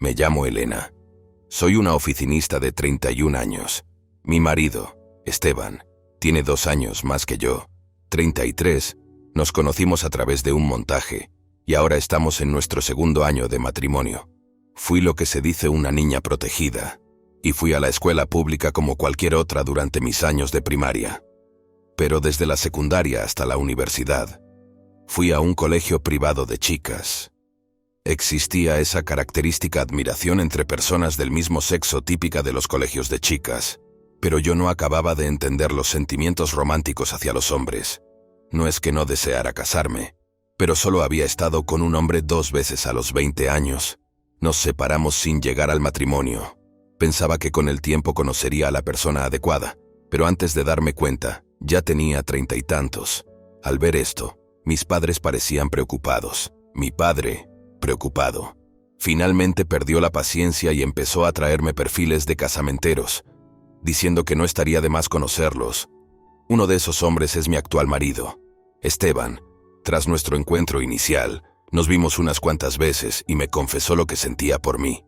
Me llamo Elena. Soy una oficinista de 31 años. Mi marido, Esteban, tiene 2 años más que yo, 33. Nos conocimos a través de un montaje y ahora estamos en nuestro 2.º año de matrimonio. Fui lo que se dice una niña protegida y fui a la escuela pública como cualquier otra durante mis años de primaria. Pero desde la secundaria hasta la universidad, fui a un colegio privado de chicas. Existía esa característica admiración entre personas del mismo sexo típica de los colegios de chicas, pero yo no acababa de entender los sentimientos románticos hacia los hombres. No es que no deseara casarme, pero solo había estado con un hombre 2 veces a los 20 años. Nos separamos sin llegar al matrimonio. Pensaba que con el tiempo conocería a la persona adecuada, pero antes de darme cuenta, ya tenía 30 y tantos. Al ver esto, mis padres parecían preocupados. Mi padre, preocupado. Finalmente perdió la paciencia y empezó a traerme perfiles de casamenteros, diciendo que no estaría de más conocerlos. Uno de esos hombres es mi actual marido, Esteban. Tras nuestro encuentro inicial, nos vimos unas cuantas veces y me confesó lo que sentía por mí.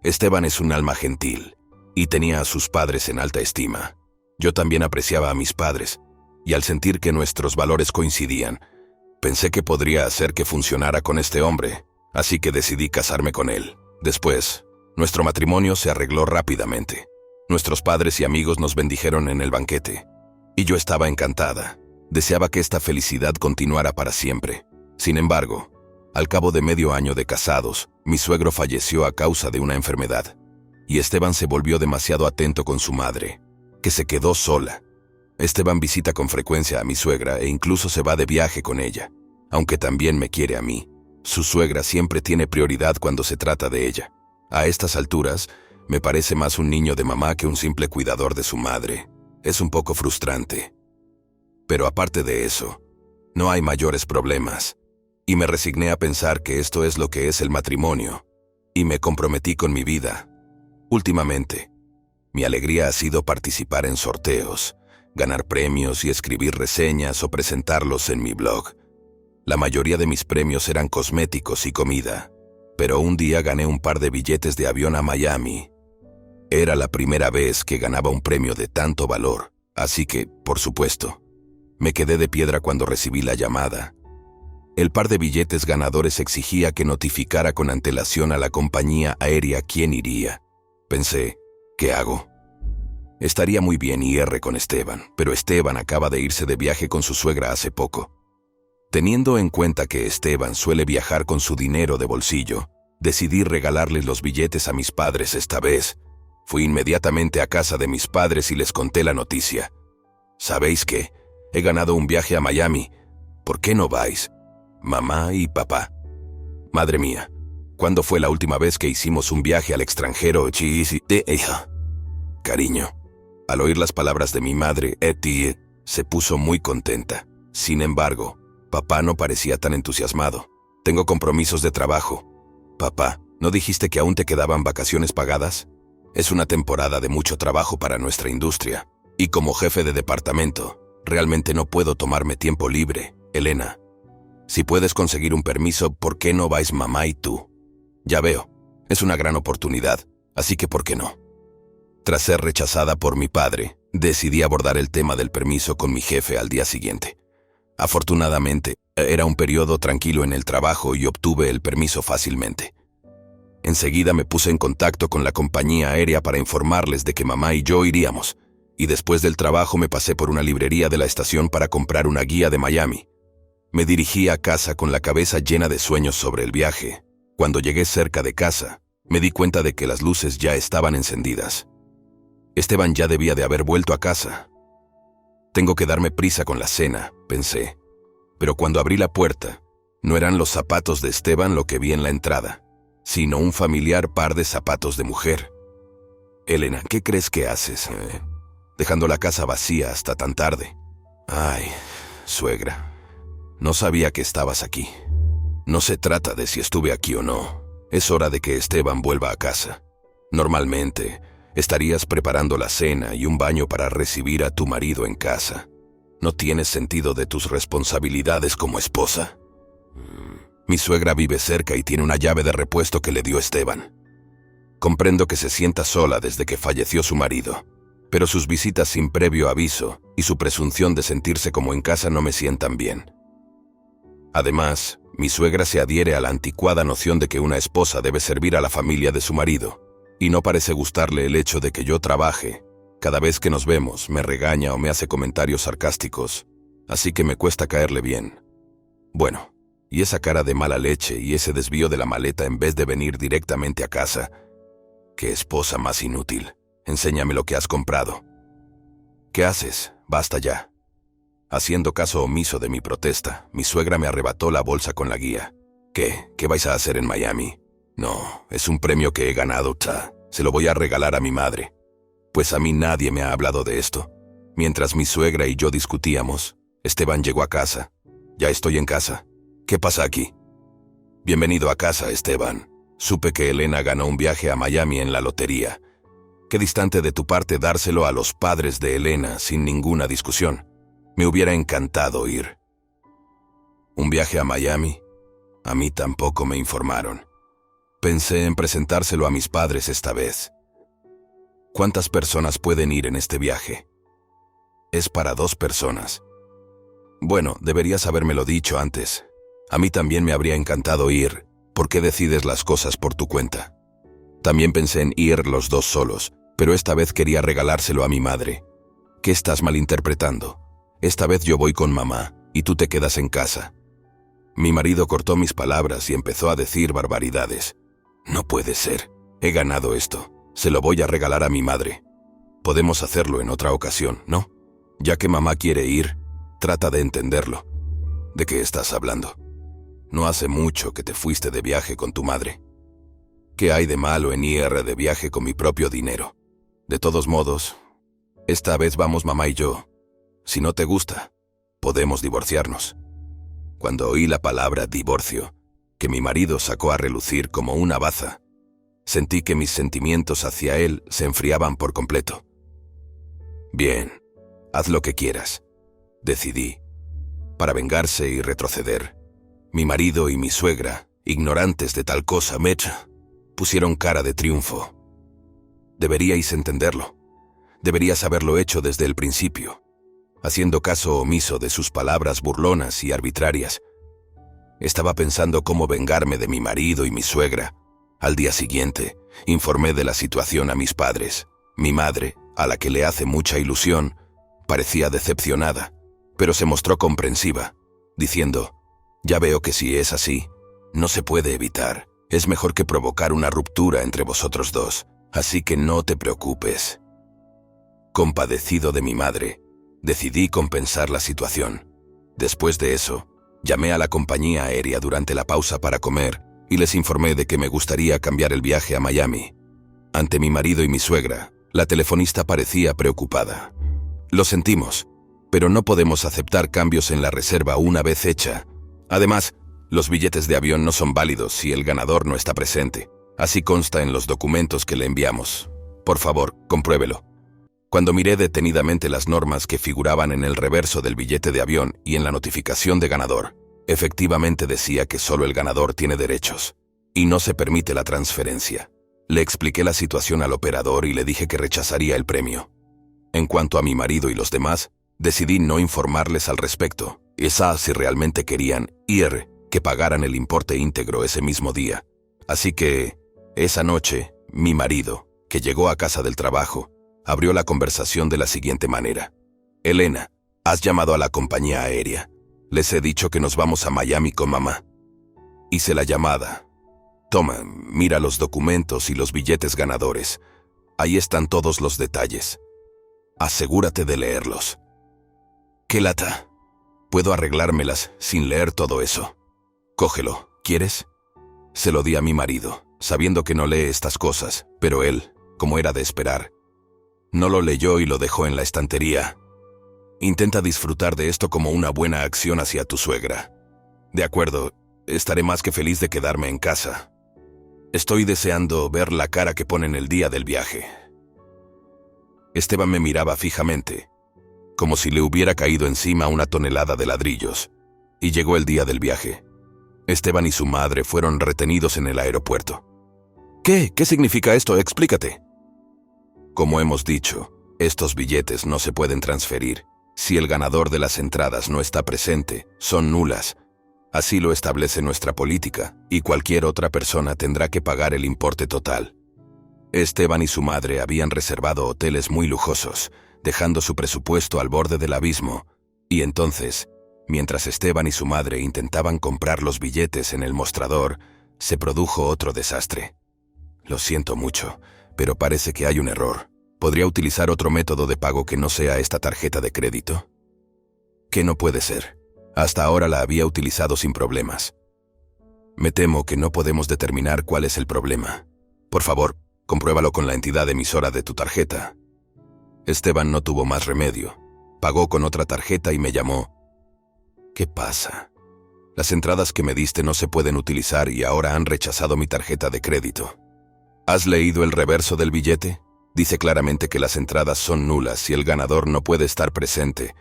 Esteban es un alma gentil y tenía a sus padres en alta estima. Yo también apreciaba a mis padres, y al sentir que nuestros valores coincidían, pensé que podría hacer que funcionara con este hombre, así que decidí casarme con él. Después, nuestro matrimonio se arregló rápidamente. Nuestros padres y amigos nos bendijeron en el banquete, y yo estaba encantada. Deseaba que esta felicidad continuara para siempre. Sin embargo, al cabo de medio año de casados, mi suegro falleció a causa de una enfermedad, y Esteban se volvió demasiado atento con su madre, que se quedó sola. Esteban visita con frecuencia a mi suegra e incluso se va de viaje con ella, aunque también me quiere a mí. Su suegra siempre tiene prioridad cuando se trata de ella. A estas alturas, me parece más un niño de mamá que un simple cuidador de su madre. Es un poco frustrante. Pero aparte de eso, no hay mayores problemas. Y me resigné a pensar que esto es lo que es el matrimonio. Y me comprometí con mi vida. Últimamente, mi alegría ha sido participar en sorteos, ganar premios y escribir reseñas o presentarlos en mi blog. La mayoría de mis premios eran cosméticos y comida, pero un día gané un par de billetes de avión a Miami. Era la primera vez que ganaba un premio de tanto valor, así que, por supuesto, me quedé de piedra cuando recibí la llamada. El par de billetes ganadores exigía que notificara con antelación a la compañía aérea quién iría. Pensé, ¿qué hago? Estaría muy bien ir con Esteban, pero Esteban acaba de irse de viaje con su suegra hace poco. Teniendo en cuenta que Esteban suele viajar con su dinero de bolsillo, decidí regalarles los billetes a mis padres esta vez. Fui inmediatamente a casa de mis padres y les conté la noticia. ¿Sabéis qué? He ganado un viaje a Miami. ¿Por qué no vais? Mamá y papá. Madre mía, ¿cuándo fue la última vez que hicimos un viaje al extranjero? Cariño. Al oír las palabras de mi madre, Eti se puso muy contenta. Sin embargo, papá no parecía tan entusiasmado. Tengo compromisos de trabajo. Papá, ¿no dijiste que aún te quedaban vacaciones pagadas? Es una temporada de mucho trabajo para nuestra industria. Y como jefe de departamento, realmente no puedo tomarme tiempo libre, Elena. Si puedes conseguir un permiso, ¿por qué no vais mamá y tú? Ya veo, es una gran oportunidad, así que ¿por qué no? Tras ser rechazada por mi padre, decidí abordar el tema del permiso con mi jefe al día siguiente. Afortunadamente, era un periodo tranquilo en el trabajo y obtuve el permiso fácilmente. Enseguida me puse en contacto con la compañía aérea para informarles de que mamá y yo iríamos, y después del trabajo me pasé por una librería de la estación para comprar una guía de Miami. Me dirigí a casa con la cabeza llena de sueños sobre el viaje. Cuando llegué cerca de casa, me di cuenta de que las luces ya estaban encendidas. Esteban ya debía de haber vuelto a casa. Tengo que darme prisa con la cena, pensé. Pero cuando abrí la puerta, no eran los zapatos de Esteban lo que vi en la entrada, sino un familiar par de zapatos de mujer. Elena, ¿qué crees que haces? Dejando la casa vacía hasta tan tarde. Ay, suegra, no sabía que estabas aquí. No se trata de si estuve aquí o no. Es hora de que Esteban vuelva a casa. Normalmente, estarías preparando la cena y un baño para recibir a tu marido en casa. ¿No tienes sentido de tus responsabilidades como esposa? Mi suegra vive cerca y tiene una llave de repuesto que le dio Esteban. Comprendo que se sienta sola desde que falleció su marido, pero sus visitas sin previo aviso y su presunción de sentirse como en casa no me sientan bien. Además, mi suegra se adhiere a la anticuada noción de que una esposa debe servir a la familia de su marido, y no parece gustarle el hecho de que yo trabaje. Cada vez que nos vemos, me regaña o me hace comentarios sarcásticos, así que me cuesta caerle bien. Bueno, y esa cara de mala leche y ese desvío de la maleta en vez de venir directamente a casa. ¡Qué esposa más inútil! Enséñame lo que has comprado. ¿Qué haces? Basta ya. Haciendo caso omiso de mi protesta, mi suegra me arrebató la bolsa con la guía. ¿Qué? ¿Qué vais a hacer en Miami? No, es un premio que he ganado, ta. Se lo voy a regalar a mi madre. Pues a mí nadie me ha hablado de esto. Mientras mi suegra y yo discutíamos, Esteban llegó a casa. Ya estoy en casa. ¿Qué pasa aquí? Bienvenido a casa, Esteban. Supe que Elena ganó un viaje a Miami en la lotería. Qué distante de tu parte dárselo a los padres de Elena sin ninguna discusión. Me hubiera encantado ir. ¿Un viaje a Miami? A mí tampoco me informaron. Pensé en presentárselo a mis padres esta vez. ¿Cuántas personas pueden ir en este viaje? Es para 2 personas. Bueno, deberías habérmelo dicho antes. A mí también me habría encantado ir. ¿Por qué decides las cosas por tu cuenta? También pensé en ir los 2 solos, pero esta vez quería regalárselo a mi madre. ¿Qué estás malinterpretando? Esta vez yo voy con mamá, y tú te quedas en casa. Mi marido cortó mis palabras y empezó a decir barbaridades. No puede ser. He ganado esto. Se lo voy a regalar a mi madre. Podemos hacerlo en otra ocasión, ¿no? Ya que mamá quiere ir, trata de entenderlo. ¿De qué estás hablando? No hace mucho que te fuiste de viaje con tu madre. ¿Qué hay de malo en ir de viaje con mi propio dinero? De todos modos, esta vez vamos mamá y yo. Si no te gusta, podemos divorciarnos. Cuando oí la palabra divorcio, que mi marido sacó a relucir como una baza, sentí que mis sentimientos hacia él se enfriaban por completo. Bien, haz lo que quieras, decidí. Para vengarse y retroceder, mi marido y mi suegra, ignorantes de tal cosa, pusieron cara de triunfo. Deberíais entenderlo. Deberías haberlo hecho desde el principio, haciendo caso omiso de sus palabras burlonas y arbitrarias. Estaba pensando cómo vengarme de mi marido y mi suegra. Al día siguiente, informé de la situación a mis padres. Mi madre, a la que le hace mucha ilusión, parecía decepcionada, pero se mostró comprensiva, diciendo: «Ya veo que si es así, no se puede evitar. Es mejor que provocar una ruptura entre vosotros 2, así que no te preocupes». Compadecido de mi madre, decidí compensar la situación. Después de eso, llamé a la compañía aérea durante la pausa para comer y les informé de que me gustaría cambiar el viaje a Miami. Ante mi marido y mi suegra, la telefonista parecía preocupada. «Lo sentimos, pero no podemos aceptar cambios en la reserva una vez hecha. Además, los billetes de avión no son válidos si el ganador no está presente. Así consta en los documentos que le enviamos. Por favor, compruébelo». Cuando miré detenidamente las normas que figuraban en el reverso del billete de avión y en la notificación de ganador, efectivamente decía que solo el ganador tiene derechos, y no se permite la transferencia. Le expliqué la situación al operador y le dije que rechazaría el premio. En cuanto a mi marido y los demás, decidí no informarles al respecto. Si realmente querían ir, que pagaran el importe íntegro ese mismo día. Así que, esa noche, mi marido, que llegó a casa del trabajo, abrió la conversación de la siguiente manera: «Elena, has llamado a la compañía aérea. Les he dicho que nos vamos a Miami con mamá». Hice la llamada. «Toma, mira los documentos y los billetes ganadores. Ahí están todos los detalles. Asegúrate de leerlos». «¿Qué lata? Puedo arreglármelas sin leer todo eso». «Cógelo, ¿quieres?». Se lo di a mi marido, sabiendo que no lee estas cosas, pero él, como era de esperar, no lo leyó y lo dejó en la estantería. «Intenta disfrutar de esto como una buena acción hacia tu suegra». «De acuerdo, estaré más que feliz de quedarme en casa. Estoy deseando ver la cara que ponen el día del viaje». Esteban me miraba fijamente, como si le hubiera caído encima una tonelada de ladrillos, y llegó el día del viaje. Esteban y su madre fueron retenidos en el aeropuerto. ¿Qué? ¿Qué significa esto? Explícate. Como hemos dicho, estos billetes no se pueden transferir. Si el ganador de las entradas no está presente, son nulas. Así lo establece nuestra política, y cualquier otra persona tendrá que pagar el importe total. Esteban y su madre habían reservado hoteles muy lujosos, dejando su presupuesto al borde del abismo, y entonces, mientras Esteban y su madre intentaban comprar los billetes en el mostrador, se produjo otro desastre. Lo siento mucho, pero parece que hay un error. ¿Podría utilizar otro método de pago que no sea esta tarjeta de crédito? ¿Qué no puede ser? Hasta ahora la había utilizado sin problemas. Me temo que no podemos determinar cuál es el problema. Por favor, compruébalo con la entidad emisora de tu tarjeta. Esteban no tuvo más remedio. Pagó con otra tarjeta y me llamó. ¿Qué pasa? Las entradas que me diste no se pueden utilizar y ahora han rechazado mi tarjeta de crédito. ¿Has leído el reverso del billete? Dice claramente que las entradas son nulas y el ganador no puede estar presente,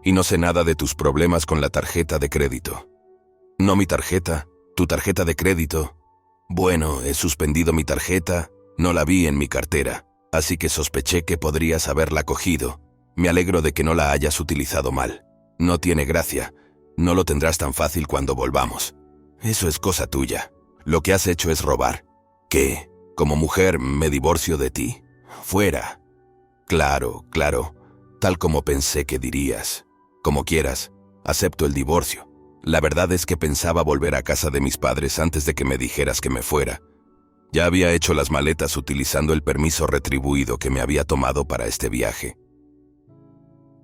y no sé nada de tus problemas con la tarjeta de crédito. No mi tarjeta, tu tarjeta de crédito. Bueno, he suspendido mi tarjeta, no la vi en mi cartera, así que sospeché que podrías haberla cogido. Me alegro de que no la hayas utilizado mal. No tiene gracia, no lo tendrás tan fácil cuando volvamos. Eso es cosa tuya. Lo que has hecho es robar. ¿Qué? Como mujer me divorcio de ti. Fuera. Claro, tal como pensé que dirías. Como quieras, acepto el divorcio. La verdad es que pensaba volver a casa de mis padres antes de que me dijeras que me fuera. Ya había hecho las maletas utilizando el permiso retribuido que me había tomado para este viaje.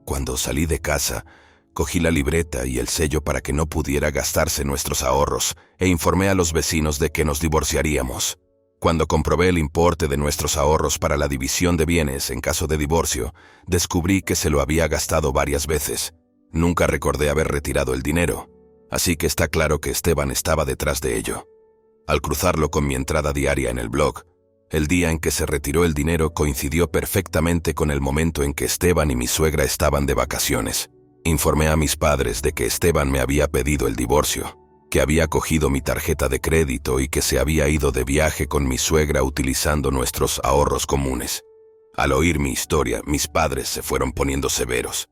Cuando salí de casa, cogí la libreta y el sello para que no pudiera gastarse nuestros ahorros e informé a los vecinos de que nos divorciaríamos. Cuando comprobé el importe de nuestros ahorros para la división de bienes en caso de divorcio, descubrí que se lo había gastado varias veces. Nunca recordé haber retirado el dinero, así que está claro que Esteban estaba detrás de ello. Al cruzarlo con mi entrada diaria en el blog, el día en que se retiró el dinero coincidió perfectamente con el momento en que Esteban y mi suegra estaban de vacaciones. Informé a mis padres de que Esteban me había pedido el divorcio, que había cogido mi tarjeta de crédito y que se había ido de viaje con mi suegra utilizando nuestros ahorros comunes. Al oír mi historia, mis padres se fueron poniendo severos.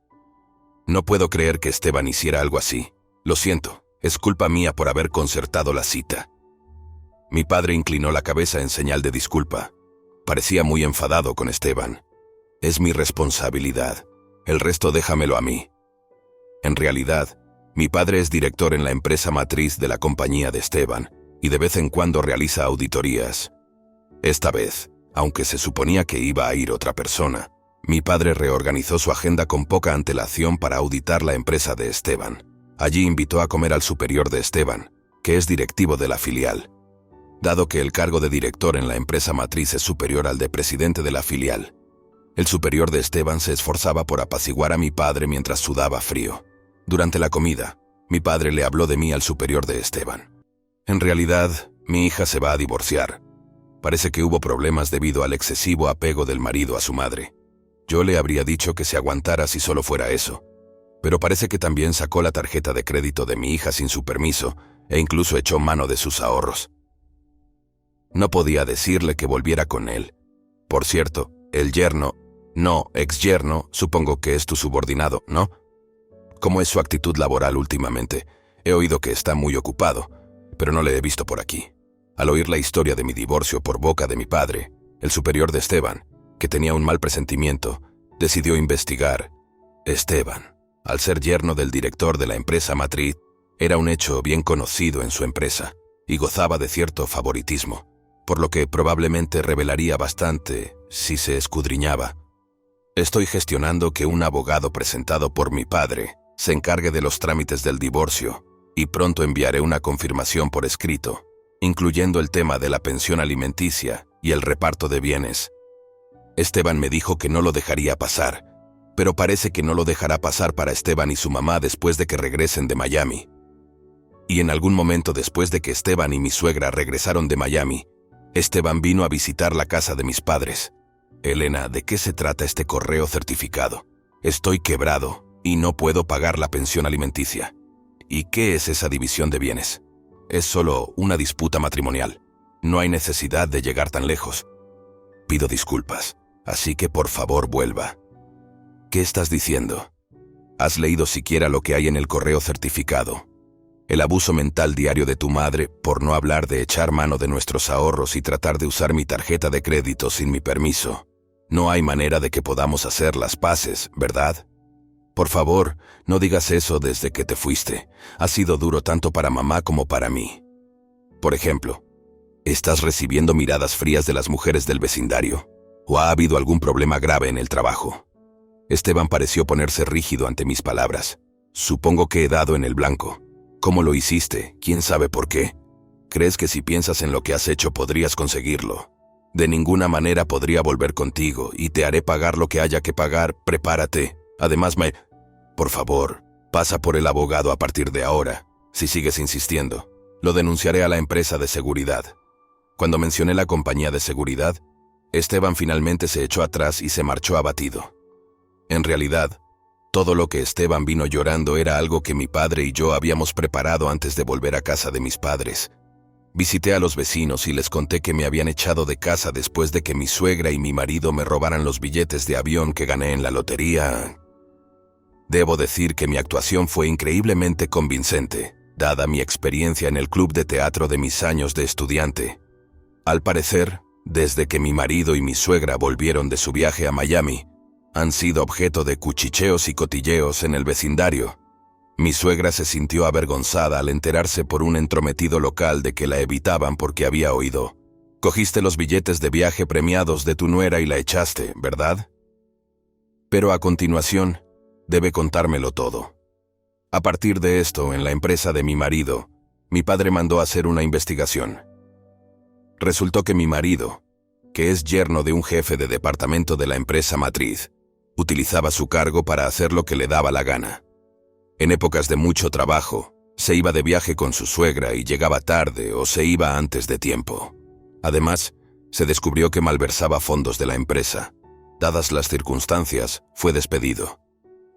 No puedo creer que Esteban hiciera algo así. Lo siento, es culpa mía por haber concertado la cita. Mi padre inclinó la cabeza en señal de disculpa. Parecía muy enfadado con Esteban. Es mi responsabilidad. El resto déjamelo a mí. En realidad, mi padre es director en la empresa matriz de la compañía de Esteban y de vez en cuando realiza auditorías. Esta vez, aunque se suponía que iba a ir otra persona, mi padre reorganizó su agenda con poca antelación para auditar la empresa de Esteban. Allí invitó a comer al superior de Esteban, que es directivo de la filial. Dado que el cargo de director en la empresa matriz es superior al de presidente de la filial, el superior de Esteban se esforzaba por apaciguar a mi padre mientras sudaba frío. Durante la comida, mi padre le habló de mí al superior de Esteban. En realidad, mi hija se va a divorciar. Parece que hubo problemas debido al excesivo apego del marido a su madre. Yo le habría dicho que se aguantara si solo fuera eso, pero parece que también sacó la tarjeta de crédito de mi hija sin su permiso e incluso echó mano de sus ahorros. No podía decirle que volviera con él. Por cierto, el yerno, no ex-yerno, supongo que es tu subordinado, ¿no? ¿Cómo es su actitud laboral últimamente? He oído que está muy ocupado, pero no le he visto por aquí. Al oír la historia de mi divorcio por boca de mi padre, el superior de Esteban, que tenía un mal presentimiento, decidió investigar. Esteban, al ser yerno del director de la empresa matriz, era un hecho bien conocido en su empresa y gozaba de cierto favoritismo, por lo que probablemente revelaría bastante si se escudriñaba. Estoy gestionando que un abogado presentado por mi padre se encargue de los trámites del divorcio y pronto enviaré una confirmación por escrito, incluyendo el tema de la pensión alimenticia y el reparto de bienes. Esteban me dijo que no lo dejaría pasar, pero parece que no lo dejará pasar para Esteban y su mamá después de que regresen de Miami. Y en algún momento después de que Esteban y mi suegra regresaron de Miami, Esteban vino a visitar la casa de mis padres. Elena, ¿de qué se trata este correo certificado? Estoy quebrado y no puedo pagar la pensión alimenticia. ¿Y qué es esa división de bienes? Es solo una disputa matrimonial. No hay necesidad de llegar tan lejos. Pido disculpas, así que por favor vuelva. ¿Qué estás diciendo? ¿Has leído siquiera lo que hay en el correo certificado? El abuso mental diario de tu madre, por no hablar de echar mano de nuestros ahorros y tratar de usar mi tarjeta de crédito sin mi permiso. No hay manera de que podamos hacer las paces, ¿verdad? Por favor, no digas eso desde que te fuiste. Ha sido duro tanto para mamá como para mí. Por ejemplo, ¿estás recibiendo miradas frías de las mujeres del vecindario? ¿O ha habido algún problema grave en el trabajo? Esteban pareció ponerse rígido ante mis palabras. Supongo que he dado en el blanco. ¿Cómo lo hiciste? ¿Quién sabe por qué? ¿Crees que si piensas en lo que has hecho podrías conseguirlo? De ninguna manera podría volver contigo y te haré pagar lo que haya que pagar. Prepárate. Además, por favor, pasa por el abogado a partir de ahora. Si sigues insistiendo, lo denunciaré a la empresa de seguridad. Cuando mencioné la compañía de seguridad, Esteban finalmente se echó atrás y se marchó abatido. En realidad, todo lo que Esteban vino llorando era algo que mi padre y yo habíamos preparado antes de volver a casa de mis padres. Visité a los vecinos y les conté que me habían echado de casa después de que mi suegra y mi marido me robaran los billetes de avión que gané en la lotería. Debo decir que mi actuación fue increíblemente convincente, dada mi experiencia en el club de teatro de mis años de estudiante. Al parecer, desde que mi marido y mi suegra volvieron de su viaje a Miami, han sido objeto de cuchicheos y cotilleos en el vecindario. Mi suegra se sintió avergonzada al enterarse por un entrometido local de que la evitaban porque había oído: «Cogiste los billetes de viaje premiados de tu nuera y la echaste, ¿verdad?». Pero a continuación, debe contármelo todo. A partir de esto, en la empresa de mi marido, mi padre mandó hacer una investigación. Resultó que mi marido, que es yerno de un jefe de departamento de la empresa matriz, utilizaba su cargo para hacer lo que le daba la gana. En épocas de mucho trabajo, se iba de viaje con su suegra y llegaba tarde o se iba antes de tiempo. Además, se descubrió que malversaba fondos de la empresa. Dadas las circunstancias, fue despedido.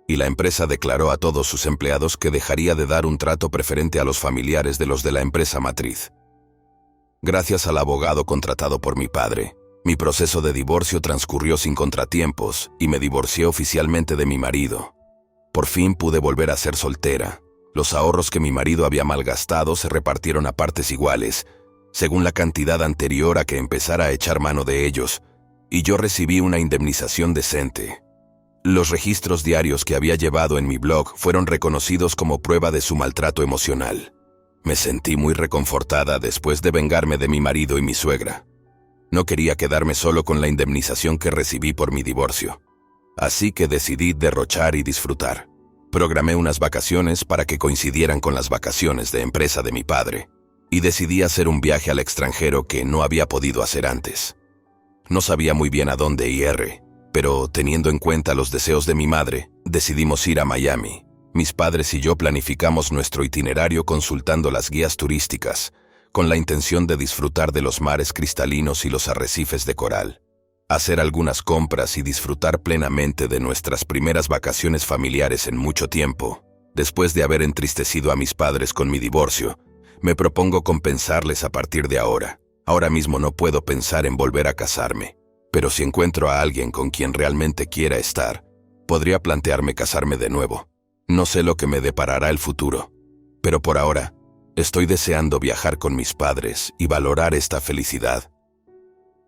Y la empresa declaró a todos sus empleados que dejaría de dar un trato preferente a los familiares de los de la empresa matriz. Gracias al abogado contratado por mi padre, mi proceso de divorcio transcurrió sin contratiempos y me divorcié oficialmente de mi marido. Por fin pude volver a ser soltera. Los ahorros que mi marido había malgastado se repartieron a partes iguales, según la cantidad anterior a que empezara a echar mano de ellos, y yo recibí una indemnización decente. Los registros diarios que había llevado en mi blog fueron reconocidos como prueba de su maltrato emocional. Me sentí muy reconfortada después de vengarme de mi marido y mi suegra. No quería quedarme solo con la indemnización que recibí por mi divorcio. Así que decidí derrochar y disfrutar. Programé unas vacaciones para que coincidieran con las vacaciones de empresa de mi padre, y decidí hacer un viaje al extranjero que no había podido hacer antes. No sabía muy bien a dónde ir, pero teniendo en cuenta los deseos de mi madre, decidimos ir a Miami. Mis padres y yo planificamos nuestro itinerario consultando las guías turísticas, con la intención de disfrutar de los mares cristalinos y los arrecifes de coral, hacer algunas compras y disfrutar plenamente de nuestras primeras vacaciones familiares en mucho tiempo. Después de haber entristecido a mis padres con mi divorcio, me propongo compensarles a partir de ahora. Ahora mismo no puedo pensar en volver a casarme, pero si encuentro a alguien con quien realmente quiera estar, podría plantearme casarme de nuevo. No sé lo que me deparará el futuro, pero por ahora, estoy deseando viajar con mis padres y valorar esta felicidad.